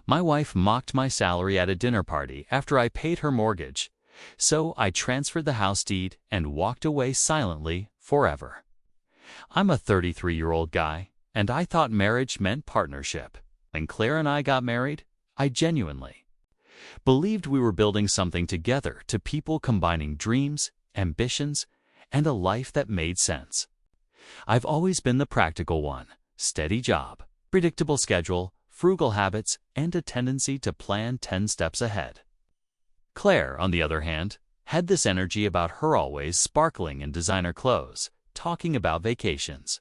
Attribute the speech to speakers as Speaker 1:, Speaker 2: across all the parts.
Speaker 1: My wife mocked my salary at a dinner party after I paid her mortgage, so I transferred the house deed and walked away silently forever. I'm a 33-year-old guy, and I thought marriage meant partnership. When Claire and I got married, I genuinely believed we were building something together, to people combining dreams, ambitions, and a life that made sense. I've always been the practical one: steady job, predictable schedule, frugal habits, and a tendency to plan 10 steps ahead. Claire, on the other hand, had this energy about her, always sparkling in designer clothes, talking about vacations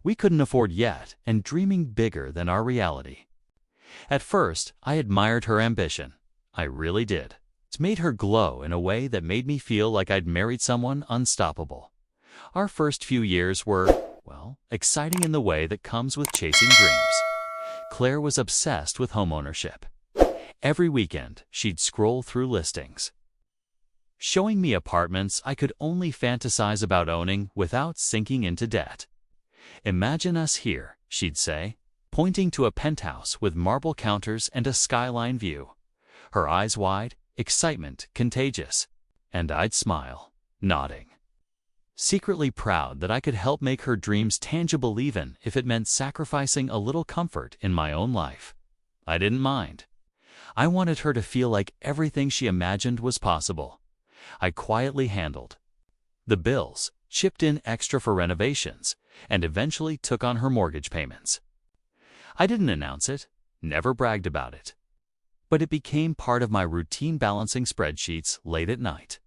Speaker 1: we couldn't afford yet, and dreaming bigger than our reality. At first, I admired her ambition. I really did. It made her glow in a way that made me feel like I'd married someone unstoppable. Our first few years were, well, exciting in the way that comes with chasing dreams. Claire was obsessed with homeownership. Every weekend, she'd scroll through listings, showing me apartments I could only fantasize about owning without sinking into debt. "Imagine us here," she'd say, pointing to a penthouse with marble counters and a skyline view. Her eyes wide, excitement contagious, and I'd smile, nodding, secretly proud that I could help make her dreams tangible, even if it meant sacrificing a little comfort in my own life. I didn't mind. I wanted her to feel like everything she imagined was possible. I quietly handled the bills, chipped in extra for renovations, and eventually took on her mortgage payments. I didn't announce it, never bragged about it, but it became part of my routine, balancing spreadsheets late at night,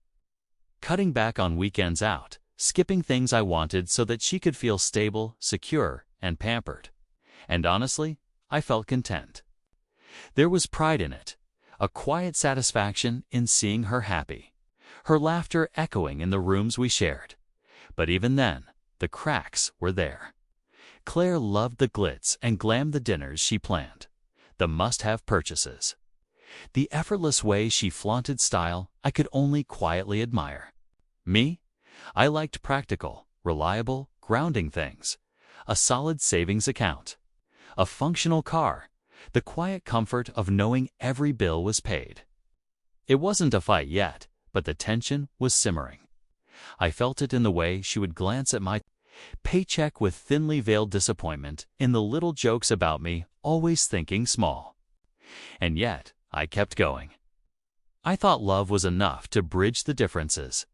Speaker 1: cutting back on weekends out, skipping things I wanted so that she could feel stable, secure, and pampered. And honestly, I felt content. There was pride in it, a quiet satisfaction in seeing her happy, her laughter echoing in the rooms we shared. But even then, the cracks were there. Claire loved the glitz and glam, the dinners she planned, the must-have purchases, the effortless way she flaunted style I could only quietly admire. Me? I liked practical, reliable, grounding things: a solid savings account, a functional car, the quiet comfort of knowing every bill was paid. It wasn't a fight yet, but the tension was simmering. I felt it in the way she would glance at my paycheck with thinly veiled disappointment, in the little jokes about me always thinking small. And yet, I kept going. I thought love was enough to bridge the differences.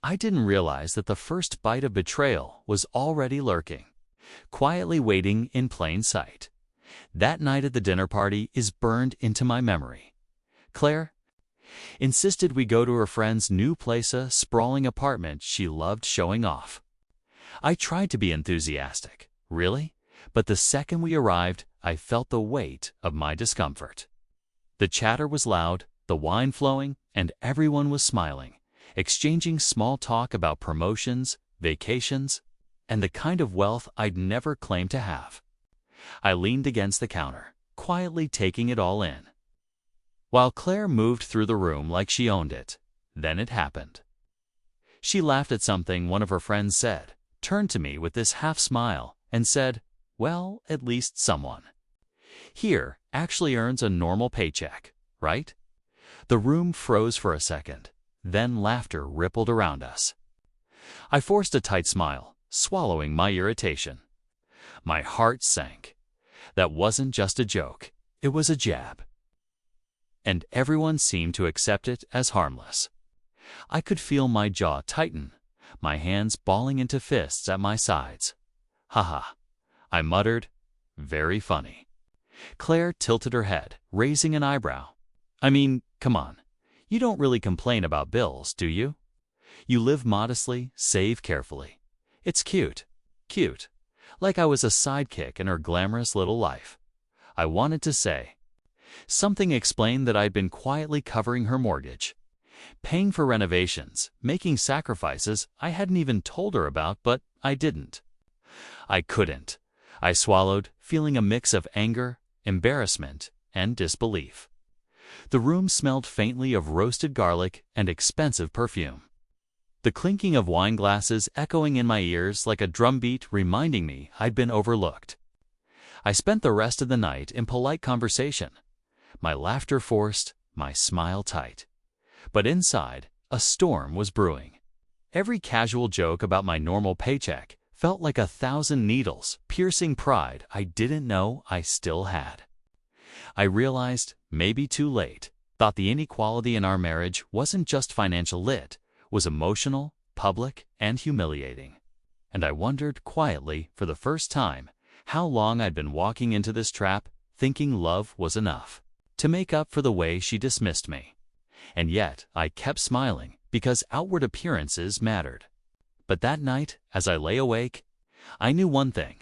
Speaker 1: I didn't realize that the first bite of betrayal was already lurking, quietly waiting in plain sight. That night at the dinner party is burned into my memory. Claire insisted we go to her friend's new place, a sprawling apartment she loved showing off. I tried to be enthusiastic, really, but the second we arrived, I felt the weight of my discomfort. The chatter was loud, the wine flowing, and everyone was smiling, exchanging small talk about promotions, vacations, and the kind of wealth I'd never claimed to have. I leaned against the counter, quietly taking it all in, while Claire moved through the room like she owned it. Then it happened. She laughed at something one of her friends said, turned to me with this half smile, and said, "Well, at least someone here actually earns a normal paycheck, right?" The room froze for a second, then laughter rippled around us. I forced a tight smile, swallowing my irritation. My heart sank. That wasn't just a joke, it was a jab. And everyone seemed to accept it as harmless. I could feel my jaw tighten, my hands balling into fists at my sides. "Haha," I muttered. "Very funny." Claire tilted her head, raising an eyebrow. "I mean, come on. You don't really complain about bills, do you? You live modestly, save carefully. It's cute. Cute. Like I was a sidekick in her glamorous little life." I wanted to say something, explained that I'd been quietly covering her mortgage, paying for renovations, making sacrifices I hadn't even told her about, but I didn't. I couldn't. I swallowed, feeling a mix of anger, embarrassment, and disbelief. The room smelled faintly of roasted garlic and expensive perfume, the clinking of wine glasses echoing in my ears like a drumbeat, reminding me I'd been overlooked. I spent the rest of the night in polite conversation, my laughter forced, my smile tight. But inside, a storm was brewing. Every casual joke about my normal paycheck felt like 1,000 needles piercing pride I didn't know I still had. I realized, maybe too late, thought the inequality in our marriage wasn't just financial, it was emotional, public, and humiliating. And I wondered quietly, for the first time, how long I'd been walking into this trap, thinking love was enough to make up for the way she dismissed me. And yet, I kept smiling because outward appearances mattered. But that night, as I lay awake, I knew one thing: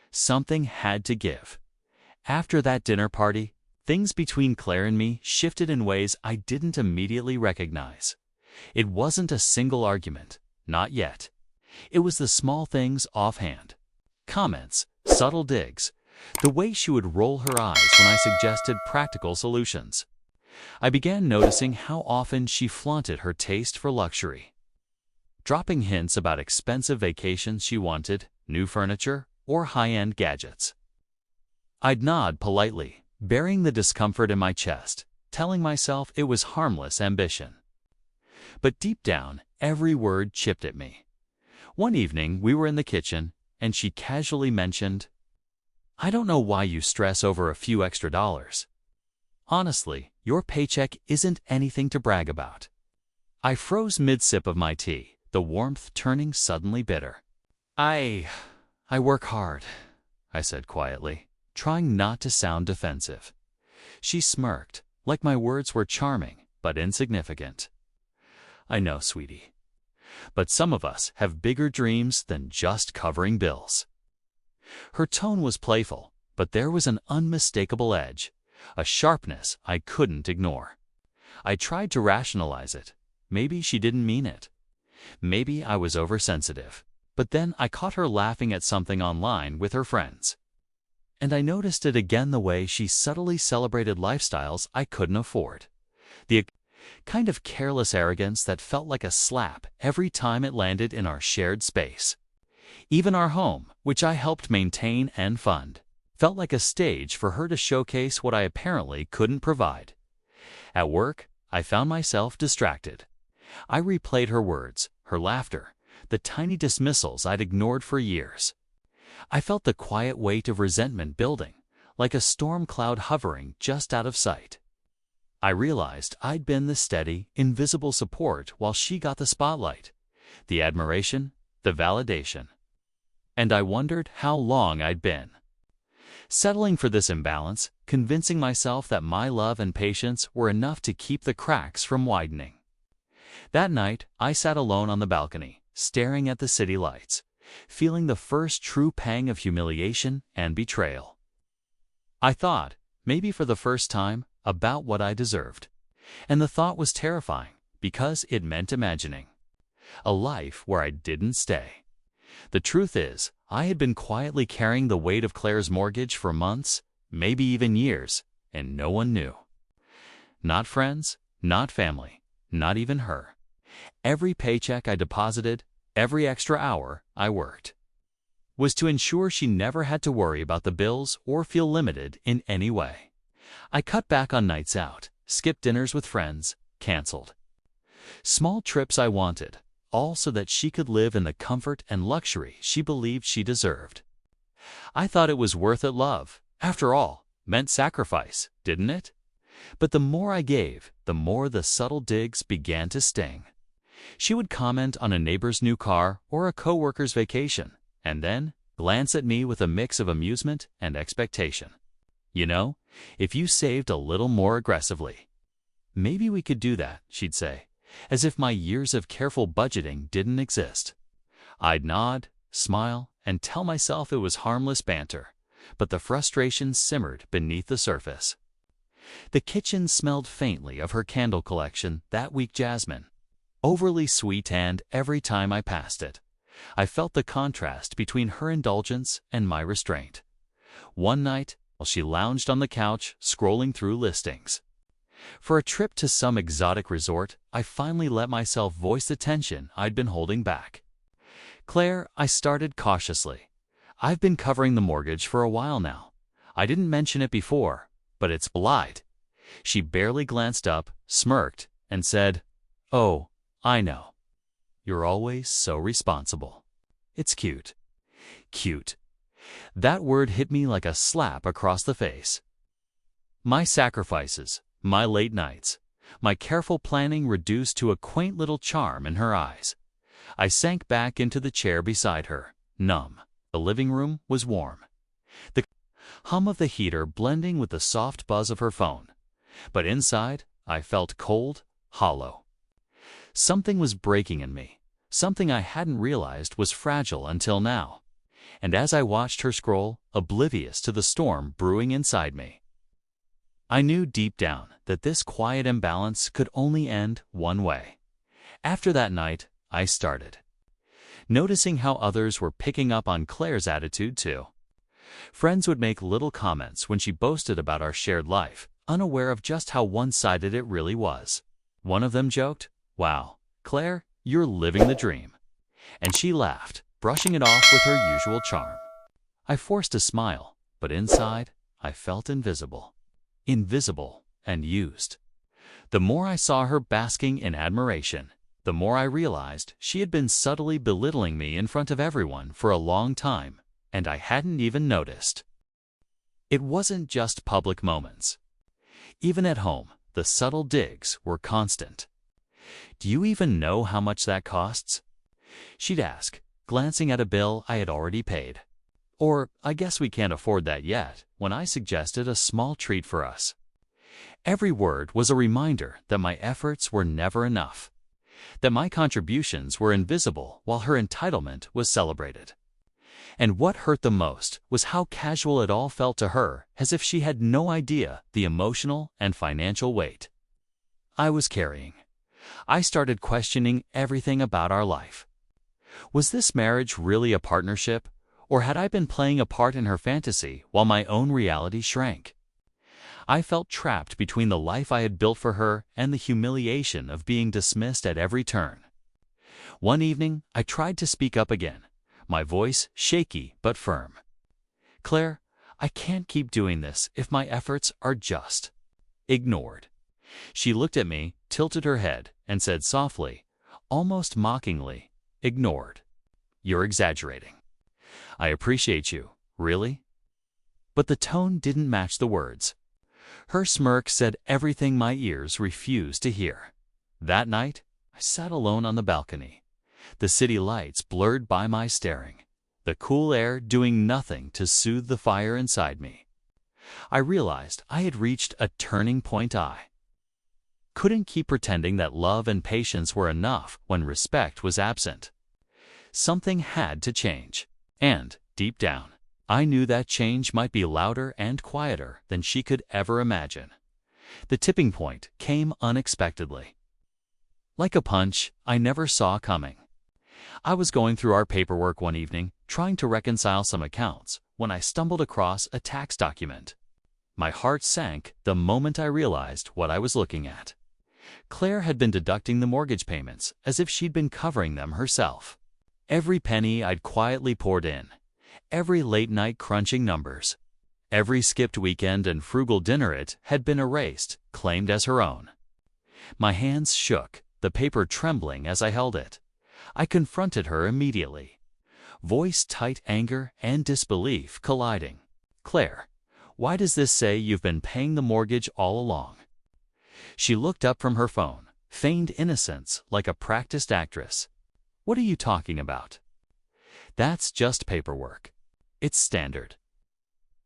Speaker 1: something had to give. After that dinner party, things between Claire and me shifted in ways I didn't immediately recognize. It wasn't a single argument, not yet. It was the small things offhand. Comments, subtle digs, the way she would roll her eyes when I suggested practical solutions. I began noticing how often she flaunted her taste for luxury, dropping hints about expensive vacations she wanted, new furniture, or high-end gadgets. I'd nod politely, burying the discomfort in my chest, telling myself it was harmless ambition. But deep down, every word chipped at me. One evening, we were in the kitchen, and she casually mentioned, "I don't know why you stress over a few extra dollars. Honestly, your paycheck isn't anything to brag about." I froze mid-sip of my tea, the warmth turning suddenly bitter. I work hard," I said quietly, trying not to sound defensive. She smirked, like my words were charming but insignificant. "I know, sweetie. But some of us have bigger dreams than just covering bills." Her tone was playful, but there was an unmistakable edge, a sharpness I couldn't ignore. I tried to rationalize it. Maybe she didn't mean it. Maybe I was oversensitive. But then I caught her laughing at something online with her friends. And I noticed it again, the way she subtly celebrated lifestyles I couldn't afford. The kind of careless arrogance that felt like a slap every time it landed in our shared space. Even our home, which I helped maintain and fund, felt like a stage for her to showcase what I apparently couldn't provide. At work, I found myself distracted. I replayed her words, her laughter, the tiny dismissals I'd ignored for years. I felt the quiet weight of resentment building, like a storm cloud hovering just out of sight. I realized I'd been the steady, invisible support while she got the spotlight, the admiration, the validation. And I wondered how long I'd been settling for this imbalance, convincing myself that my love and patience were enough to keep the cracks from widening. That night, I sat alone on the balcony, staring at the city lights, feeling the first true pang of humiliation and betrayal. I thought, maybe for the first time, about what I deserved. And the thought was terrifying, because it meant imagining a life where I didn't stay. The truth is, I had been quietly carrying the weight of Claire's mortgage for months, maybe even years, and no one knew. Not friends, not family, not even her. Every paycheck I deposited, every extra hour I worked, was to ensure she never had to worry about the bills or feel limited in any way. I cut back on nights out, skipped dinners with friends, canceled small trips I wanted, all so that she could live in the comfort and luxury she believed she deserved. I thought it was worth it. Love, after all, meant sacrifice, didn't it? But the more I gave, the more the subtle digs began to sting. She would comment on a neighbor's new car or a coworker's vacation, and then glance at me with a mix of amusement and expectation. "You know, if you saved a little more aggressively, maybe we could do that," she'd say, as if my years of careful budgeting didn't exist. I'd nod, smile, and tell myself it was harmless banter, but the frustration simmered beneath the surface. The kitchen smelled faintly of her candle collection that week, jasmine, overly sweet, and every time I passed it, I felt the contrast between her indulgence and my restraint. One night, while she lounged on the couch, scrolling through listings for a trip to some exotic resort, I finally let myself voice the tension I'd been holding back. "Claire," I started cautiously, "I've been covering the mortgage for a while now. I didn't mention it before, but it's lied. She barely glanced up, smirked, and said, "Oh, I know. You're always so responsible." It's cute. Cute. That word hit me like a slap across the face. My sacrifices, my late nights, my careful planning reduced to a quaint little charm in her eyes. I sank back into the chair beside her, numb. The living room was warm, the hum of the heater blending with the soft buzz of her phone. But inside, I felt cold, hollow. Something was breaking in me, something I hadn't realized was fragile until now. And as I watched her scroll, oblivious to the storm brewing inside me, I knew deep down that this quiet imbalance could only end one way. After that night, I started noticing how others were picking up on Claire's attitude too. Friends would make little comments when she boasted about our shared life, unaware of just how one-sided it really was. One of them joked, "Wow, Claire, you're living the dream." And she laughed, brushing it off with her usual charm. I forced a smile, but inside, I felt invisible. Invisible and used. The more I saw her basking in admiration, the more I realized she had been subtly belittling me in front of everyone for a long time, and I hadn't even noticed. It wasn't just public moments. Even at home, the subtle digs were constant. "Do you even know how much that costs?" she'd ask, glancing at a bill I had already paid. Or, "I guess we can't afford that yet," when I suggested a small treat for us. Every word was a reminder that my efforts were never enough, that my contributions were invisible while her entitlement was celebrated. And what hurt the most was how casual it all felt to her, as if she had no idea the emotional and financial weight I was carrying. I started questioning everything about our life. Was this marriage really a partnership, or had I been playing a part in her fantasy while my own reality shrank? I felt trapped between the life I had built for her and the humiliation of being dismissed at every turn. One evening, I tried to speak up again, my voice shaky but firm. "Claire, I can't keep doing this if my efforts are just ignored." She looked at me, tilted her head, and said softly, almost mockingly, "Ignored? You're exaggerating. I appreciate you, really." But the tone didn't match the words. Her smirk said everything my ears refused to hear. That night, I sat alone on the balcony, the city lights blurred by my staring, the cool air doing nothing to soothe the fire inside me. I realized I had reached a turning point. I couldn't keep pretending that love and patience were enough when respect was absent. Something had to change. And, deep down, I knew that change might be louder and quieter than she could ever imagine. The tipping point came unexpectedly. Like a punch I never saw coming. I was going through our paperwork one evening, trying to reconcile some accounts, when I stumbled across a tax document. My heart sank the moment I realized what I was looking at. Claire had been deducting the mortgage payments as if she'd been covering them herself. Every penny I'd quietly poured in, every late night crunching numbers, every skipped weekend and frugal dinner had been erased, claimed as her own. My hands shook, the paper trembling as I held it. I confronted her immediately, voice tight, anger and disbelief colliding. "Claire, why does this say you've been paying the mortgage all along?" She looked up from her phone, feigned innocence like a practiced actress. "What are you talking about? That's just paperwork. It's standard."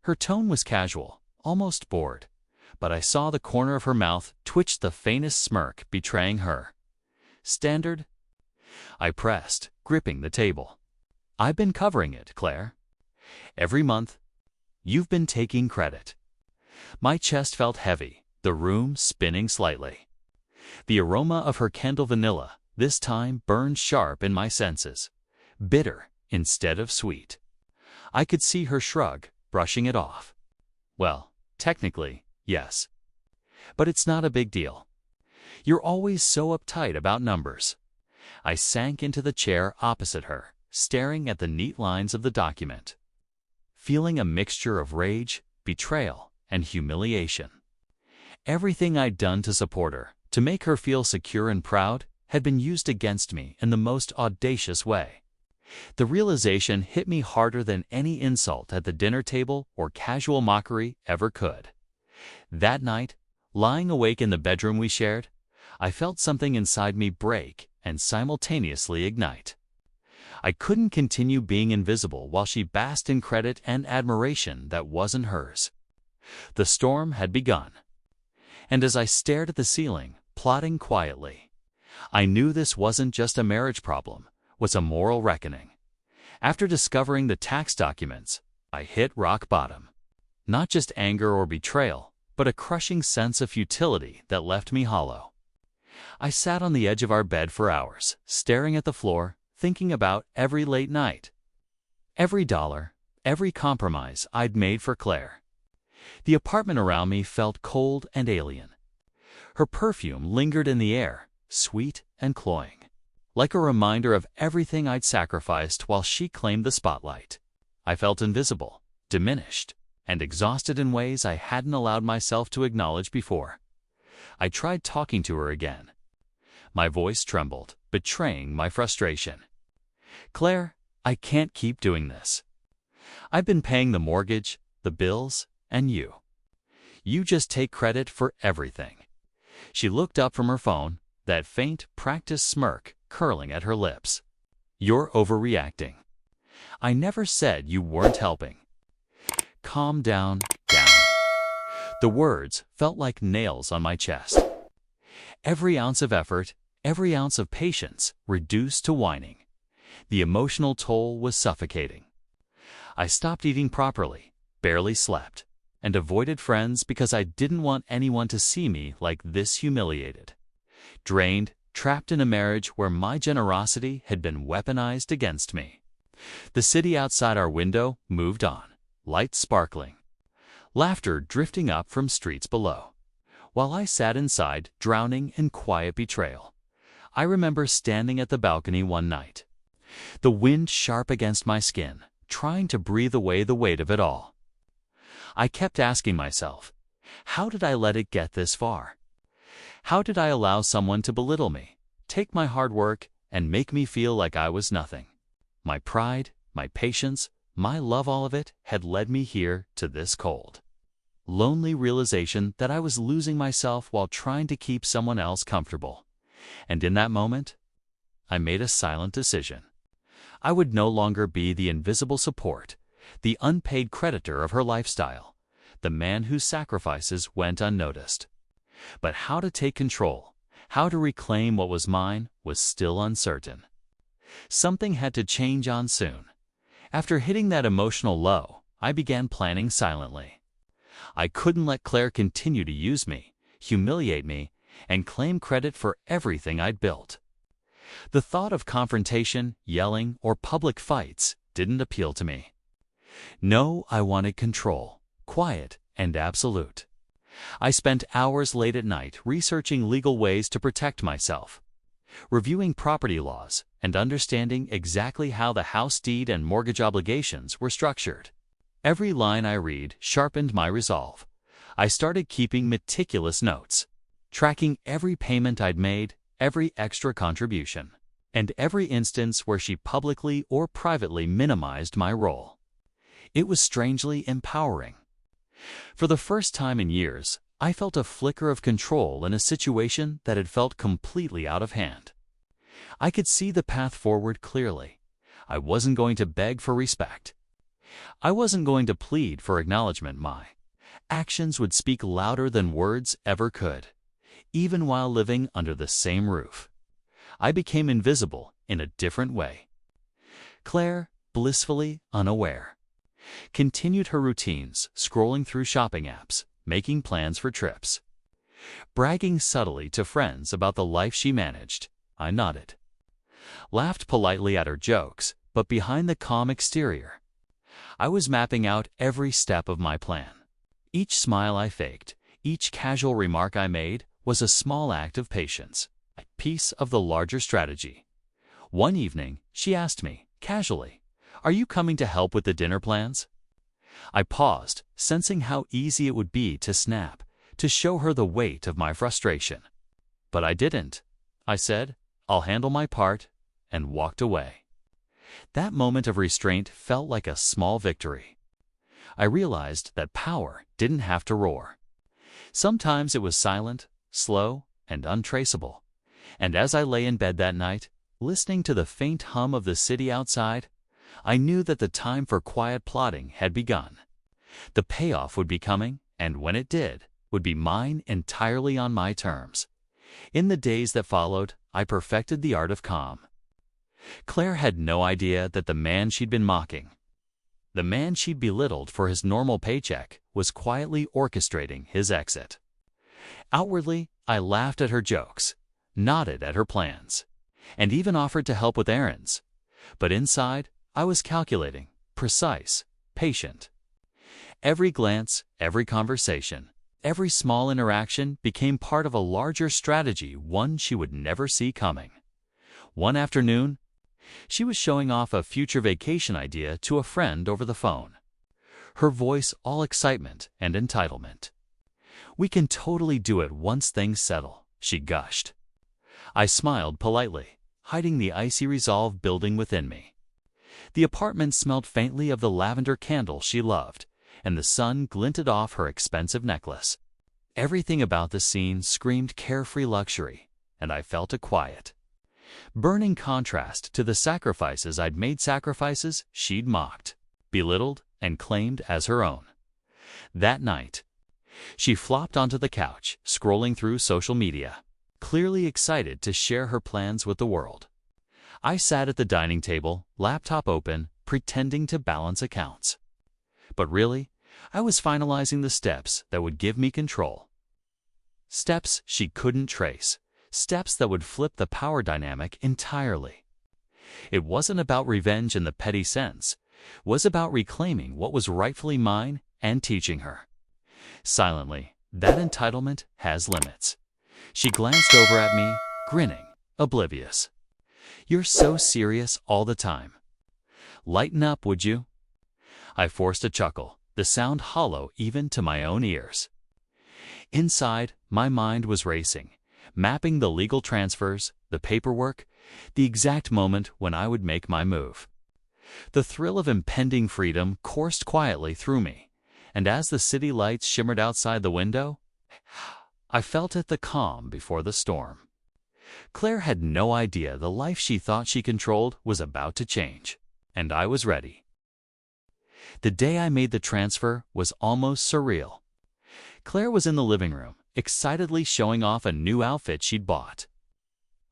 Speaker 1: Her tone was casual, almost bored, but I saw the corner of her mouth twitch the faintest smirk betraying her. "Standard?" I pressed, gripping the table. "I've been covering it, Claire. Every month. You've been taking credit." My chest felt heavy, the room spinning slightly. The aroma of her candle vanilla, this time, burned sharp in my senses, bitter instead of sweet. I could see her shrug, brushing it off. "Well, technically, yes. But it's not a big deal. You're always so uptight about numbers." I sank into the chair opposite her, staring at the neat lines of the document, feeling a mixture of rage, betrayal, and humiliation. Everything I'd done to support her, to make her feel secure and proud, had been used against me in the most audacious way. The realization hit me harder than any insult at the dinner table or casual mockery ever could. That night, lying awake in the bedroom we shared, I felt something inside me break and simultaneously ignite. I couldn't continue being invisible while she basked in credit and admiration that wasn't hers. The storm had begun. And as I stared at the ceiling, plotting quietly, I knew this wasn't just a marriage problem, it was a moral reckoning. After discovering the tax documents, I hit rock bottom. Not just anger or betrayal, but a crushing sense of futility that left me hollow. I sat on the edge of our bed for hours, staring at the floor, thinking about every late night, every dollar, every compromise I'd made for Claire. The apartment around me felt cold and alien. Her perfume lingered in the air, sweet and cloying, like a reminder of everything I'd sacrificed while she claimed the spotlight. I felt invisible, diminished, and exhausted in ways I hadn't allowed myself to acknowledge before. I tried talking to her again. My voice trembled, betraying my frustration. "Claire, I can't keep doing this. I've been paying the mortgage, the bills, and you. You just take credit for everything." She looked up from her phone, that faint, practiced smirk curling at her lips. "You're overreacting. I never said you weren't helping." "Calm down, down." The words felt like nails on my chest. Every ounce of effort, every ounce of patience reduced to whining. The emotional toll was suffocating. I stopped eating properly, barely slept, and avoided friends because I didn't want anyone to see me like this humiliated. Drained, trapped in a marriage where my generosity had been weaponized against me. The city outside our window moved on, lights sparkling, laughter drifting up from streets below. While I sat inside, drowning in quiet betrayal. I remember standing at the balcony one night, the wind sharp against my skin, trying to breathe away the weight of it all. I kept asking myself, how did I let it get this far? How did I allow someone to belittle me, take my hard work, and make me feel like I was nothing? My pride, my patience, my love, all of it had led me here to this cold, lonely realization that I was losing myself while trying to keep someone else comfortable. And in that moment, I made a silent decision. I would no longer be the invisible support, the unpaid creditor of her lifestyle, the man whose sacrifices went unnoticed. But how to take control, how to reclaim what was mine, was still uncertain. Something had to change on soon. After hitting that emotional low, I began planning silently. I couldn't let Claire continue to use me, humiliate me, and claim credit for everything I'd built. The thought of confrontation, yelling, or public fights didn't appeal to me. No, I wanted control, quiet and absolute. I spent hours late at night researching legal ways to protect myself, reviewing property laws, and understanding exactly how the house deed and mortgage obligations were structured. Every line I read sharpened my resolve. I started keeping meticulous notes, tracking every payment I'd made, every extra contribution, and every instance where she publicly or privately minimized my role. It was strangely empowering. For the first time in years, I felt a flicker of control in a situation that had felt completely out of hand. I could see the path forward clearly. I wasn't going to beg for respect. I wasn't going to plead for acknowledgement. My actions would speak louder than words ever could, even while living under the same roof. I became invisible in a different way. Claire, blissfully unaware, continued her routines, scrolling through shopping apps, making plans for trips, bragging subtly to friends about the life she managed. I nodded, laughed politely at her jokes, but behind the calm exterior, I was mapping out every step of my plan. Each smile I faked, each casual remark I made, was a small act of patience, a piece of the larger strategy. One evening, she asked me, casually, "Are you coming to help with the dinner plans?" I paused, sensing how easy it would be to snap, to show her the weight of my frustration. But I didn't. I said, "I'll handle my part," and walked away. That moment of restraint felt like a small victory. I realized that power didn't have to roar. Sometimes it was silent, slow, and untraceable. And as I lay in bed that night, listening to the faint hum of the city outside, I knew that the time for quiet plotting had begun. The payoff would be coming, and when it did, would be mine entirely on my terms. In the days that followed, I perfected the art of calm. Claire had no idea that the man she'd been mocking, the man she'd belittled for his normal paycheck, was quietly orchestrating his exit. Outwardly, I laughed at her jokes, nodded at her plans, and even offered to help with errands. But inside, I was calculating, precise, patient. Every glance, every conversation, every small interaction became part of a larger strategy, one she would never see coming. One afternoon, she was showing off a future vacation idea to a friend over the phone, her voice all excitement and entitlement. "We can totally do it once things settle," she gushed. I smiled politely, hiding the icy resolve building within me. The apartment smelled faintly of the lavender candle she loved, and the sun glinted off her expensive necklace. Everything about the scene screamed carefree luxury, and I felt a quiet, burning contrast to the sacrifices I'd made, sacrifices she'd mocked, belittled, and claimed as her own. That night, she flopped onto the couch, scrolling through social media, clearly excited to share her plans with the world. I sat at the dining table, laptop open, pretending to balance accounts. But really, I was finalizing the steps that would give me control. Steps she couldn't trace, steps that would flip the power dynamic entirely. It wasn't about revenge in the petty sense, it was about reclaiming what was rightfully mine and teaching her. Silently, that entitlement has limits. She glanced over at me, grinning, oblivious. "You're so serious all the time. Lighten up, would you?" I forced a chuckle, the sound hollow even to my own ears. Inside, my mind was racing, mapping the legal transfers, the paperwork, the exact moment when I would make my move. The thrill of impending freedom coursed quietly through me, and as the city lights shimmered outside the window, I felt it, the calm before the storm. Claire had no idea the life she thought she controlled was about to change, and I was ready. The day I made the transfer was almost surreal. Claire was in the living room, excitedly showing off a new outfit she'd bought,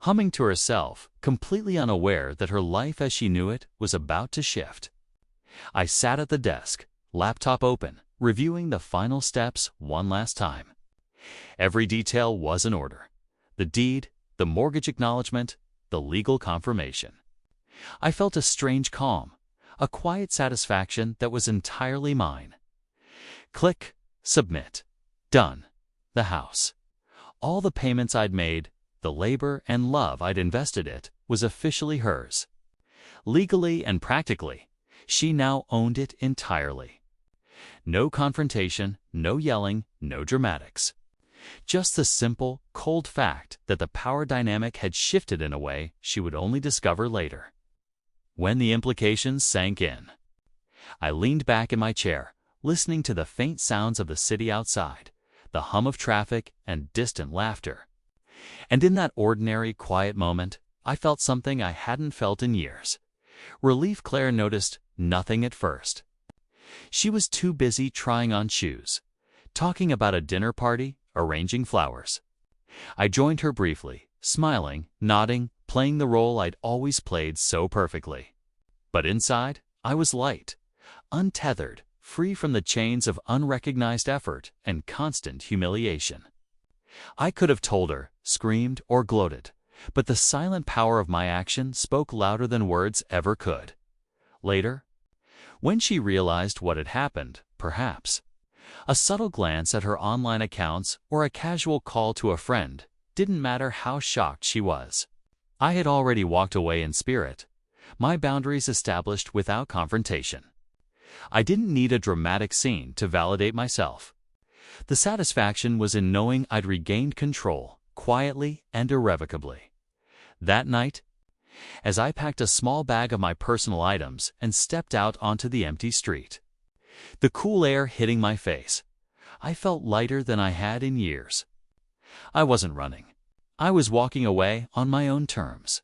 Speaker 1: humming to herself, completely unaware that her life as she knew it was about to shift. I sat at the desk, laptop open, reviewing the final steps one last time. Every detail was in order: the deed, the mortgage acknowledgement, the legal confirmation. I felt a strange calm, a quiet satisfaction that was entirely mine. Click, submit, done. The house, all the payments I'd made, the labor and love I'd invested in it, was officially hers. Legally and practically, she now owned it entirely. No confrontation, no yelling, no dramatics. Just the simple, cold fact that the power dynamic had shifted in a way she would only discover later. When the implications sank in, I leaned back in my chair, listening to the faint sounds of the city outside, the hum of traffic and distant laughter. And in that ordinary, quiet moment, I felt something I hadn't felt in years. Relief. Claire noticed nothing at first. She was too busy trying on shoes, talking about a dinner party, arranging flowers. I joined her briefly, smiling, nodding, playing the role I'd always played so perfectly. But inside, I was light, untethered, free from the chains of unrecognized effort and constant humiliation. I could have told her, screamed, or gloated, but the silent power of my action spoke louder than words ever could. Later, when she realized what had happened, perhaps a subtle glance at her online accounts or a casual call to a friend didn't matter how shocked she was. I had already walked away in spirit, my boundaries established without confrontation. I didn't need a dramatic scene to validate myself. The satisfaction was in knowing I'd regained control, quietly and irrevocably. That night, as I packed a small bag of my personal items and stepped out onto the empty street, the cool air hitting my face, I felt lighter than I had in years. I wasn't running. I was walking away on my own terms.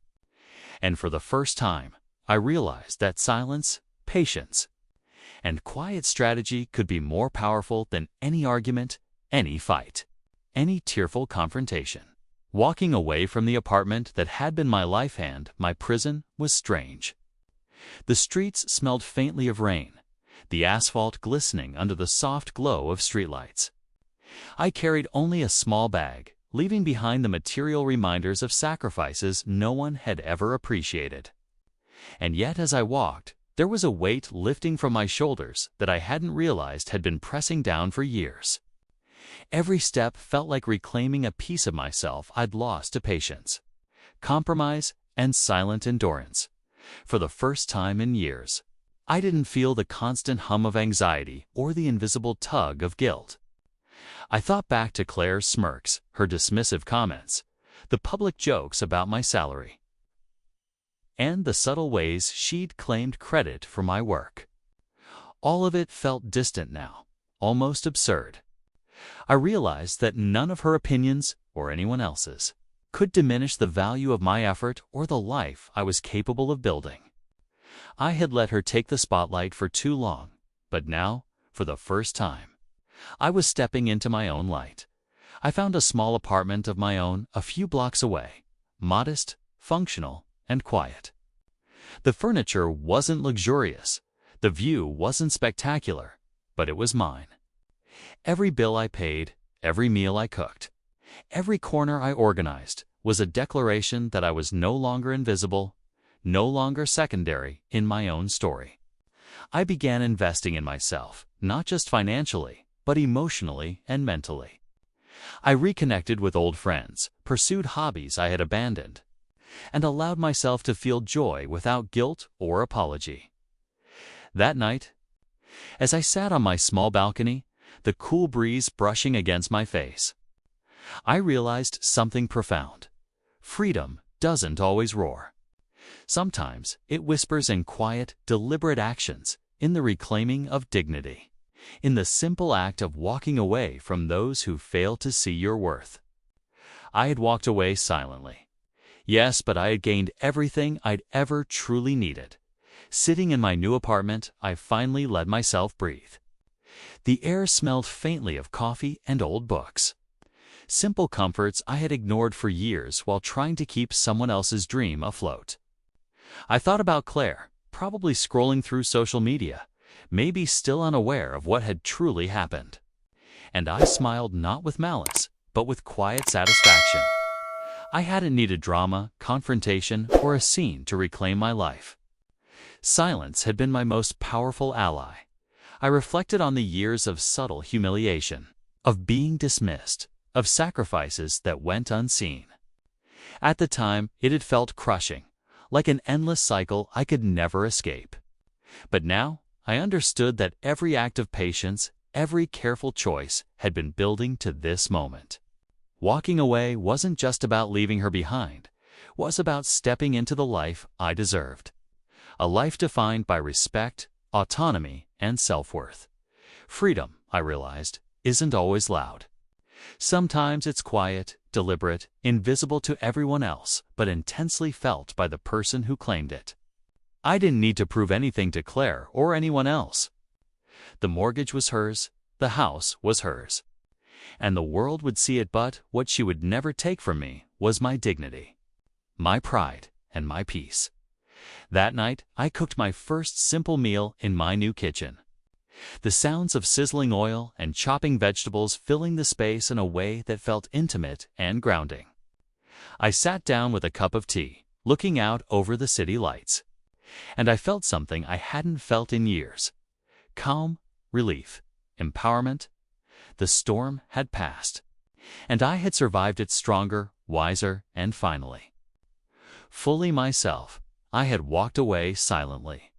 Speaker 1: And for the first time, I realized that silence, patience, and quiet strategy could be more powerful than any argument, any fight, any tearful confrontation. Walking away from the apartment that had been my life and my prison was strange. The streets smelled faintly of rain, the asphalt glistening under the soft glow of streetlights. I carried only a small bag, leaving behind the material reminders of sacrifices no one had ever appreciated. And yet as I walked, there was a weight lifting from my shoulders that I hadn't realized had been pressing down for years. Every step felt like reclaiming a piece of myself I'd lost to patience, compromise, and silent endurance. For the first time in years, I didn't feel the constant hum of anxiety or the invisible tug of guilt. I thought back to Claire's smirks, her dismissive comments, the public jokes about my salary, and the subtle ways she'd claimed credit for my work. All of it felt distant now, almost absurd. I realized that none of her opinions, or anyone else's, could diminish the value of my effort or the life I was capable of building. I had let her take the spotlight for too long, but now, for the first time, I was stepping into my own light. I found a small apartment of my own a few blocks away, modest, functional, and quiet. The furniture wasn't luxurious, the view wasn't spectacular, but it was mine. Every bill I paid, every meal I cooked, every corner I organized was a declaration that I was no longer invisible, no longer secondary in my own story. I began investing in myself, not just financially, but emotionally and mentally. I reconnected with old friends, pursued hobbies I had abandoned, and allowed myself to feel joy without guilt or apology. That night, as I sat on my small balcony, the cool breeze brushing against my face, I realized something profound. Freedom doesn't always roar. Sometimes it whispers in quiet, deliberate actions, in the reclaiming of dignity, in the simple act of walking away from those who fail to see your worth. I had walked away silently. Yes, but I had gained everything I'd ever truly needed. Sitting in my new apartment, I finally let myself breathe. The air smelled faintly of coffee and old books. Simple comforts I had ignored for years while trying to keep someone else's dream afloat. I thought about Claire, probably scrolling through social media, maybe still unaware of what had truly happened. And I smiled not with malice, but with quiet satisfaction. I hadn't needed drama, confrontation, or a scene to reclaim my life. Silence had been my most powerful ally. I reflected on the years of subtle humiliation, of being dismissed, of sacrifices that went unseen. At the time, it had felt crushing, like an endless cycle I could never escape. But now, I understood that every act of patience, every careful choice had been building to this moment. Walking away wasn't just about leaving her behind, it was about stepping into the life I deserved. A life defined by respect, autonomy, and self-worth. Freedom, I realized, isn't always loud. Sometimes it's quiet, deliberate, invisible to everyone else, but intensely felt by the person who claimed it. I didn't need to prove anything to Claire or anyone else. The mortgage was hers, the house was hers, and the world would see it, but what she would never take from me was my dignity, my pride, and my peace. That night, I cooked my first simple meal in my new kitchen. The sounds of sizzling oil and chopping vegetables filling the space in a way that felt intimate and grounding. I sat down with a cup of tea, looking out over the city lights, and I felt something I hadn't felt in years. Calm, relief, empowerment. The storm had passed, and I had survived it stronger, wiser, and finally, fully myself. I had walked away silently.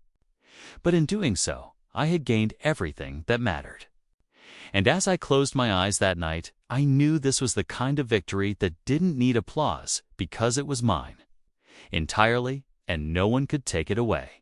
Speaker 1: But in doing so, I had gained everything that mattered. And as I closed my eyes that night, I knew this was the kind of victory that didn't need applause because it was mine entirely, and no one could take it away.